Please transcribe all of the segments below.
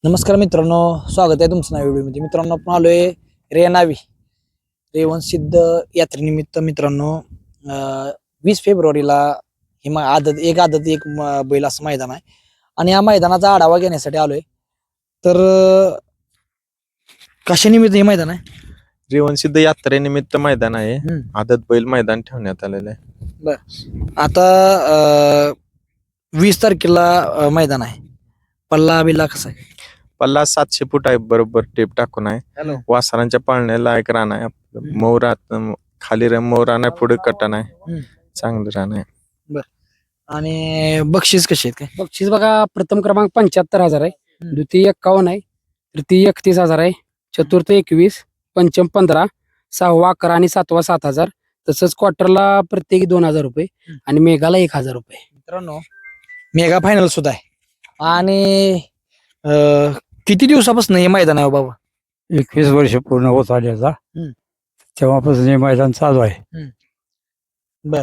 नमस्कार मित्रांनो, स्वागत आहे तुमचं नव्या व्हिडिओमध्ये. मित्रांनो, आपण आलोय रेणावी रेवण सिद्ध यात्रेनिमित्त. मित्रांनो, 20 फेब्रुवारीला आदत एक बैल असं मैदान आहे आणि या मैदानाचा आढावा घेण्यासाठी आलोय. तर कशानिमित्त हे मैदान आहे? रेवणसिद्ध यात्रेनिमित्त मैदान आहे. आदत बैल मैदान ठेवण्यात आलेलं आहे. आता 20 तारखेला मैदान आहे. पल्ला बिल्ला कसा आहे? पल्ला 700 फूट आहे, बरोबर टेप टाकून आहे. वासरांच्या पाळण्याला एक रान आहे. मोरात खाली मोरान आहे, पुढे कटन आहे. चांगलं रान आहे. आणि बक्षीस कसे आहेत? काय बक्षीस बघा, प्रथम क्रमांक 75,000 आहे, द्वितीय 51 आहे, तृतीय 31,000 आहे, चतुर्थ 21, पंचम 15, सहावा 11 आणि सातवा 7,000. तसंच क्वार्टरला प्रत्येकी 2,000 रुपये आणि मेगाला 1,000 रुपये. मित्रांनो, मेगा फायनल सुद्धा आहे. आणि किती दिवसापासून हे मैदान आहे बाबा? 21 वर्ष पूर्ण होत आले आता. तेव्हापासून हे मैदान चालू आहे. बर,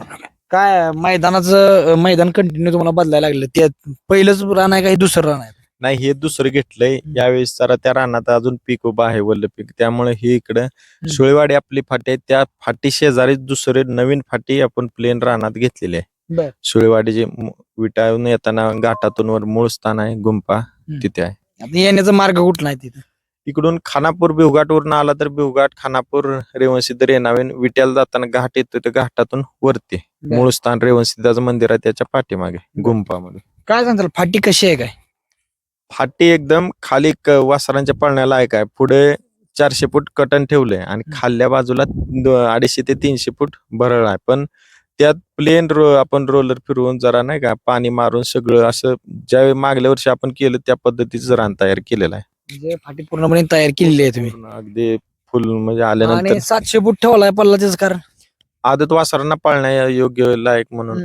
काय मैदान कंटिन्यू तुम्हाला बदलायला लागलं? ते पहिलंच रान आहे का हे दुसरं रान आहे? नाही, हे दुसरं घेतलंय. यावेळेस जरा त्या रानात अजून पीक उभा आहे, वल्ल पीक. त्यामुळे हे इकडं सुळेवाडी आपली फाटी आहे, त्या फाटी शेजारी दुसरे नवीन फाटी आपण प्लेन रानात घेतलेली आहे. सुळेवाडी जे विटाळून येताना घाटातून वर मूळ स्थान आहे, गुंपा तिथे आहे. आता येण्याचा मार्ग कुठला आहे तिथे? इकडून खानापूर भिवघाट वरून आला तर भिवघाट, खानापूर, रेवणसिद्ध, रेणावेन, विट्याला जाताना घाट येतो, त्या घाटातून वरती मूळ स्थान रेवणसिद्धाचं मंदिर आहे, त्याच्या पाठीमागे गुंपामध्ये. काय सांगताल, फाटी कशी आहे? काय फाटी एकदम खाली वासरांच्या पळण्याला आहे. काय पुढे 400 फूट कटन ठेवलंय आणि खाल्ल्या बाजूला 250 ते 300 फूट भरळ आहे. पण त्यात प्लेन आपण रोलर फिरवून जरा नाही का पाणी मारून सगळं असं ज्या मागल्या वर्षी आपण केलं त्या पद्धतीचं रान तयार केलेलं आहे. म्हणजे फाटी पूर्णपणे तयार केलेली आहे तुम्ही? पूर्ण अगदी फुल म्हणजे आणि आल्यानंतर 700 फूट ठेवलाय पल्ला, त्याचं कारण आदत वासरांना पाळण्या योग्य लायक म्हणून.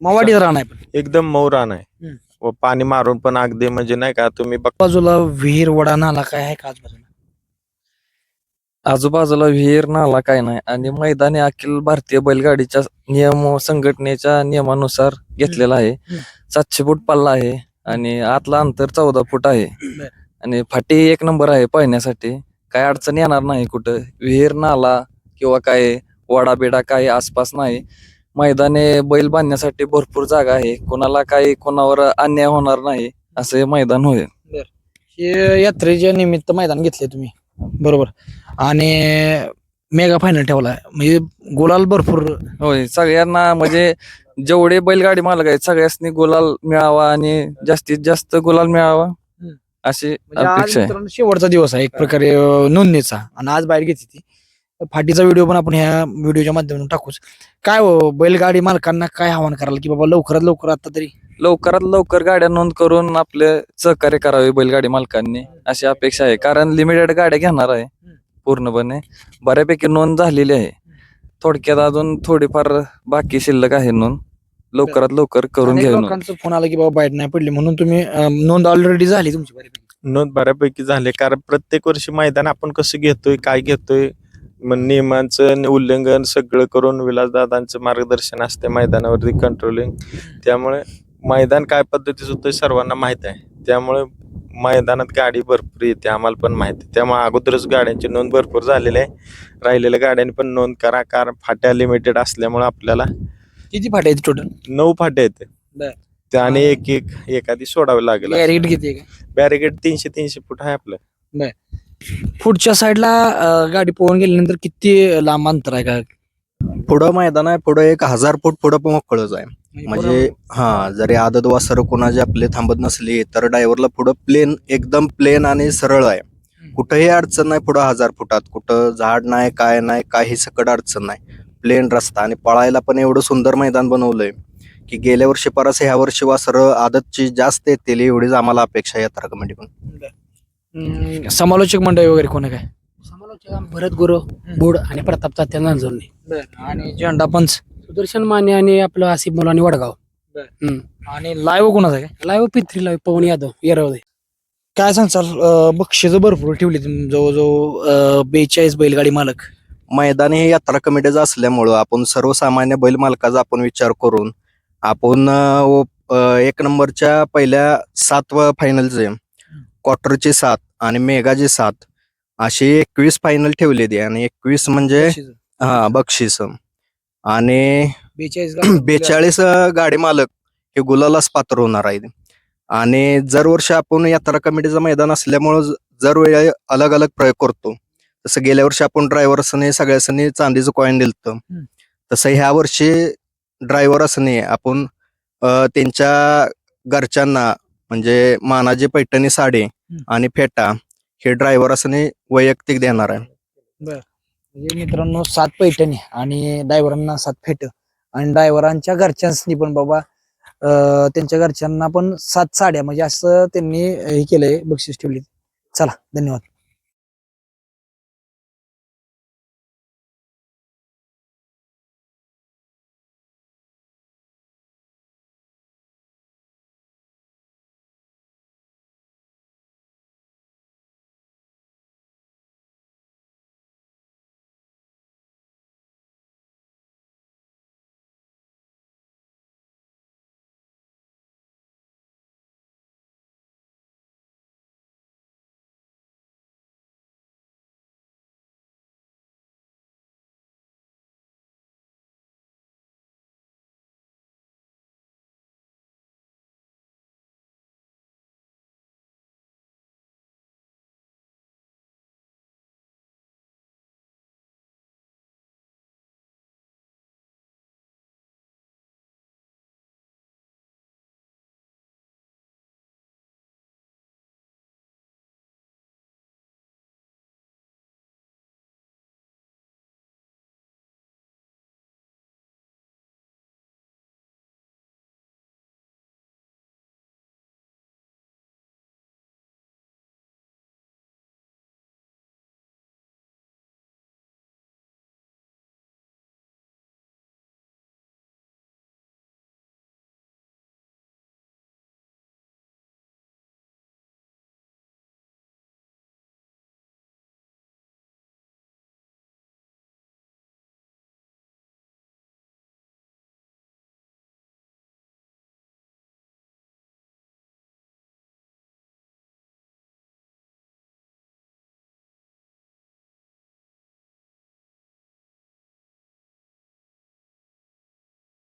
मावाडीचं रान आहे. पण एकदम मऊ रान आहे व पाणी मारून पण अगदी म्हणजे नाही का तुम्ही बाजूला विहीर, वडा, नाला काय आहे का आजूबाजूला? आजूबाजूला विहीर, नाला काय नाही. आणि मैदानी अखिल भारतीय बैलगाडीच्या संघटनेच्या नियमानुसार घेतलेला आहे. 700 फूट पल्ला आहे आणि आतला अंतर 14 फूट आहे. आणि फाटी 1 नंबर आहे पळण्यासाठी. काय अडचण येणार नाही कुठं. विहीर, नाला किंवा काय वडा बिडा काय आसपास नाही. मैदाने बैल बांधण्यासाठी भरपूर जागा आहे. कोणाला काही कोणावर अन्याय होणार नाही असं हे मैदान होईल. हे यात्रेच्या निमित्त मैदान घेतले तुम्ही, बरोबर? आणि मेगा फायनल ठेवलाय म्हणजे गुलाल भरपूर. होय, सगळ्यांना म्हणजे जेवढे बैलगाडी मालक आहेत सगळ्यांनी गुलाल मिळावा आणि जास्तीत जास्त गुलाल मिळावा अशी म्हणजे आज अपेक्षा आहे. मित्रांनो शेवटचा दिवस आहे एक प्रकारे नोंदणीचा, आणि आज बाहेर घेतली ती फाटीचा व्हिडिओ पण आपण ह्या व्हिडिओच्या माध्यमातून टाकूच. काय बैलगाडी मालकांना काय आव्हान कराल की बाबा लवकरात लवकर आता तरी लवकरात लवकर गाड्या नोंद करून आपले सहकार्य करावे बैलगाडी मालकांनी अशी अपेक्षा आहे. कारण लिमिटेड गाड्या घेणार आहे पूर्णपणे. बऱ्यापैकी नोंद झालेली आहे. थोडक्यात अजून थोडीफार बाकी शिल्लक आहे नोंद. लवकरात लवकर करून अनेक घ्या. लोकांचा फोन आला की बाबा बाईट नाही पडली, म्हणून तुम्ही नोंद ऑलरेडी झाली तुमची बऱ्यापैकी? नोंद बऱ्यापैकी झाले. कारण प्रत्येक वर्षी मैदान आपण कसं घेतोय, काय घेतोय, नियमांचं उल्लंघन सगळं करून विलासदादांचं मार्गदर्शन असते मैदानावरती, कंट्रोलिंग. त्यामुळे मैदान काय पद्धतीचं होतं सर्वांना माहित आहे. त्यामुळे मैदानात गाडी भरपूर येते, आम्हाला पण माहिती. त्यामुळे अगोदरच गाड्यांची नोंद भरपूर झालेली आहे. राहिलेल्या गाड्यांनी पण नोंद करा, कारण फाट्या लिमिटेड असल्यामुळे आपल्याला किती फाट्या आहेत टोटल? 9 फाट्या येते. बर. त्याने एखादी सोडावी लागेल. बॅरिकेड किती आहे? बॅरिकेड 300 फूट आहे आपलं. पुढच्या साईडला गाडी पळून गेल्यानंतर किती लांब अंतर आहे? का पुढं मैदान आहे, पुढं 1,000 फूट पुढं मोकळच आहे. म्हणजे जरी आदत वासर कोणाचे आपले थांबत नसली तर ड्रायव्हरला पुढं प्लेन, एकदम प्लेन आणि सरळ आहे. कुठंही अडचण नाही. पुढं 1000 फुटात कुठं झाड नाही, काय नाही, काही सकट अडचण नाही. प्लेन रस्ता आणि पळायला पण एवढं सुंदर मैदान बनवलंय की गेल्या वर्षी परस ह्या वर्षी वासर आदतची जास्त येतील एवढीच आम्हाला अपेक्षा आहे यात्रा कमिटीकडून. समालोचक मंडळी वगैरे कोण आहे? काय समालोचक भरत गुरु बुड आणि प्रताप तात्या नांजोर्णे, आणि झेंडा पंच सुदर्शन माने आणि आपलं आसिफ मुलानी वडगाव. आणि लाईव्ह कोणाचा आहे? लाईव्ह पित्री लाईव्ह पवन यादव येरवडे. काय सांगचाल? बक्षीस भरपूर ठेवली जवळजवळ 42 बैलगाडी मालक. मैदान हे यात्रा कमिटीचं असल्यामुळं आपण सर्वसामान्य बैल मालकाचा आपण विचार करून आपण 1 नंबरच्या पहिल्या 7व्या फायनलचे क्वार्टरचे 7 आणि मेगाचे 7 असे 21 फायनल ठेवले आणि 21 म्हणजे हा बक्षीस आणि 42 गाडी मालक हे गुलालाच पात्र होणार आहेत. आणि जर वर्षी आपण यात्रा कमिटीचं मैदान असल्यामुळं जर वेळी अलग अलग प्रयोग करतो. तसं गेल्या वर्षी आपण ड्रायव्हर्सने सगळ्यासनी चांदीचं कॉईन दिलं. तसं ह्या वर्षी ड्रायव्हर्सने आपण त्यांच्या घरच्यांना म्हणजे मानाची पैठणी साडी आणि फेटा हे ड्रायव्हर्सने वैयक्तिक देणार आहे. म्हणजे मित्रांनो 7 पैठणी आणि ड्रायव्हरांना 7 फेट आणि ड्रायव्हरांच्या घरच्यांनी पण बाबा त्यांच्या घरच्यांना पण 7 साड्या म्हणजे असं त्यांनी हे केलंय, बक्षीस ठेवली. चला धन्यवाद.